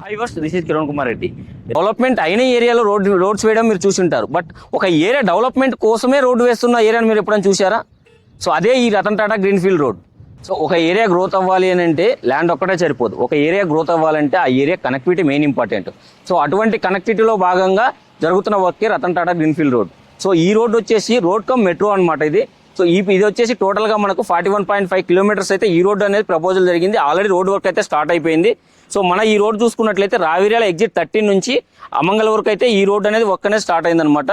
Hi viewers, this is Kiran Kumar Reddy. Development అయిన ఏరియాలో roads వేయడం మీరు చూసింటారు. బట్ ఒక ఏరియా డెవలప్మెంట్ కోసమే రోడ్డు వేస్తున్న ఏరియాని మీరు ఎప్పుడైనా చూసారా? సో అదే ఈ Ratan Tata greenfield road. So ఒక ఏరియా గ్రోత్ అవ్వాలి అని అంటే ల్యాండ్ ఒక్కటే సరిపోదు. ఒక ఏరియా గ్రోత్ అవ్వాలంటే ఆ area connectivity main important. So అటువంటి కనెక్టివిటీలో భాగంగా జరుగుతున్న వర్కే Ratan Tata greenfield road. So ఈ రోడ్ వచ్చేసి రోడ్ కమ్ మెట్రో అనమాట ఇది. సో ఇది వచ్చేసి టోటల్గా మనకు 41.5 కిలోమీటర్స్ అయితే ఈ రోడ్ అనేది ప్రపోజల్ జరిగింది. ఆల్రెడీ రోడ్ వర్క్ అయితే స్టార్ట్ అయిపోయింది. సో మన ఈ రోడ్ చూసుకున్నట్లయితే రావిర్యాల ఎగ్జిట్ 13 నుంచి అమంగళ వరకు అయితే ఈ రోడ్ అనేది వర్క్ అనేది స్టార్ట్ అయిందనమాట.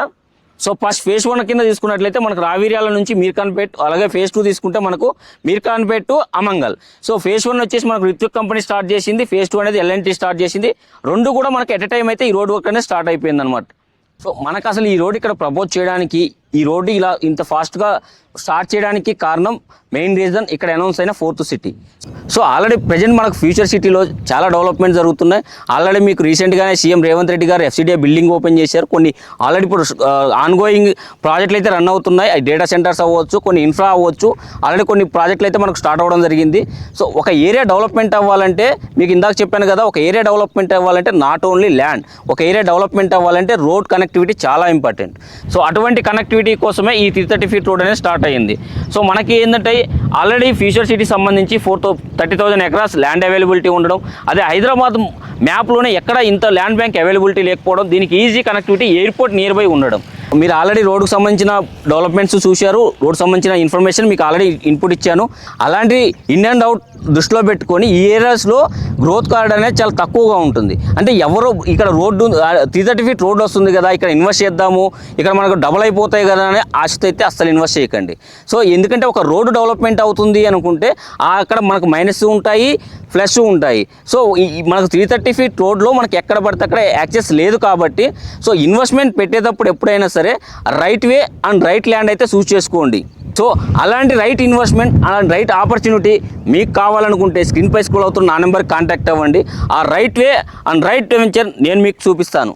సో ఫస్ట్ ఫేజ్ 1 కింద తీసుకున్నట్లయితే మనకు రావిర్యాల నుంచి మీర్ఖాన్పేట్, అలాగే ఫేజ్ 2 తీసుకుంటే మనకు Meerkhanpet to Amangal. So phase 1 వచ్చేసి మనకు రిత్విక్ కంపెనీ స్టార్ట్ చేసింది, ఫేజ్ 2 అనేది L&T స్టార్ట్ చేసింది. రెండు కూడా మనకు ఎట్ ఎ టైం అయితే ఈ రోడ్ వర్క్ అనేది స్టార్ట్ అయిపోయింది అనమాట. సో మనకు అసలు ఈ రోడ్ ఇక్కడ ప్రపోజ్ చేయడానికి, ఈ రోడ్డు ఇలా ఇంత ఫాస్ట్గా స్టార్ట్ చేయడానికి కారణం మెయిన్ రీజన్ ఇక్కడ అనౌన్స్ అయిన 4th city. So already present మనకు ఫ్యూచర్ సిటీలో చాలా డెవలప్మెంట్ జరుగుతున్నాయి. ఆల్రెడీ మీకు రీసెంట్గానే సీఎం రేవంత్ రెడ్డి గారు FCDA బిల్డింగ్ ఓపెన్ చేశారు. కొన్ని ఆల్రెడీ ఇప్పుడు ఆన్గోయింగ్ ప్రాజెక్టులు అయితే రన్ అవుతున్నాయి. అవి డేటా సెంటర్స్ అవ్వచ్చు, కొన్ని ఇన్ఫ్రా అవ్వచ్చు. ఆల్రెడీ కొన్ని ప్రాజెక్టులు అయితే మనకు స్టార్ట్ అవ్వడం జరిగింది. సో ఒక ఏరియా డెవలప్మెంట్ అవ్వాలంటే మీకు ఇందాక చెప్పాను కదా, ఒక ఏరియా డెవలప్మెంట్ అవ్వాలంటే నాట్ ఓన్లీ ల్యాండ్, ఒక ఏరియా డెవలప్మెంట్ అవ్వాలంటే రోడ్ కనెక్టివిటీ చాలా ఇంపార్టెంట్. సో అటువంటి కనెక్టివిటీ కోసమే ఈ 330 ఫీట్ రోడ్ అనేది స్టార్ట్ అయ్యింది. సో మనకి ఏంటంటే ఆల్రెడీ ఫ్యూచర్ సిటీ సంబంధించి 30,000 ఎకరాస్ ల్యాండ్ అవైలబిలిటీ ఉండడం, అదే హైదరాబాద్ మ్యాప్లోనే ఎక్కడ ఇంత ల్యాండ్ బ్యాంక్ అవైలబిలిటీ లేకపోవడం, దీనికి easy connectivity airport near by ఉండడం. మీరు ఆల్రెడీ రోడ్డుకు సంబంధించిన డెవలప్మెంట్స్ చూశారు, రోడ్ సంబంధించిన ఇన్ఫర్మేషన్ మీకు ఆల్రెడీ ఇన్పుట్ ఇచ్చాను. అలాంటి ఇన్ అండ్ అవుట్ దృష్టిలో పెట్టుకొని ఈ ఏరియాస్లో గ్రోత్ కార్డ్ అనేది చాలా తక్కువగా ఉంటుంది. అంటే ఎవరో ఇక్కడ రోడ్డు 330 ఫీట్ రోడ్డు వస్తుంది కదా, ఇక్కడ ఇన్వెస్ట్ చేద్దాము, ఇక్కడ మనకు డబుల్ అయిపోతాయి కదా అని ఆశతో అయితే అస్సలు ఇన్వెస్ట్ చేయకండి. సో ఎందుకంటే ఒక రోడ్డు డెవలప్మెంట్ అవుతుంది అనుకుంటే అక్కడ మనకు మైనస్ ఉంటాయి, ప్లస్ ఉంటాయి. సో మనకు 330 ఫీట్ రోడ్లో మనకి ఎక్కడ పడితే అక్కడ యాక్సెస్ లేదు కాబట్టి, సో ఇన్వెస్ట్మెంట్ పెట్టేటప్పుడు ఎప్పుడైనా సరే right way and right land అయితే చూస్ చేసుకోండి. సో అలాంటి రైట్ ఇన్వెస్ట్మెంట్, అలాంటి రైట్ ఆపర్చునిటీ మీకు కావాలనుకుంటే స్క్రీన్ పై స్క్రోల్ అవుతున్న నా నెంబర్కి కాంటాక్ట్ అవ్వండి. ఆ right way and right venture నేను మీకు చూపిస్తాను.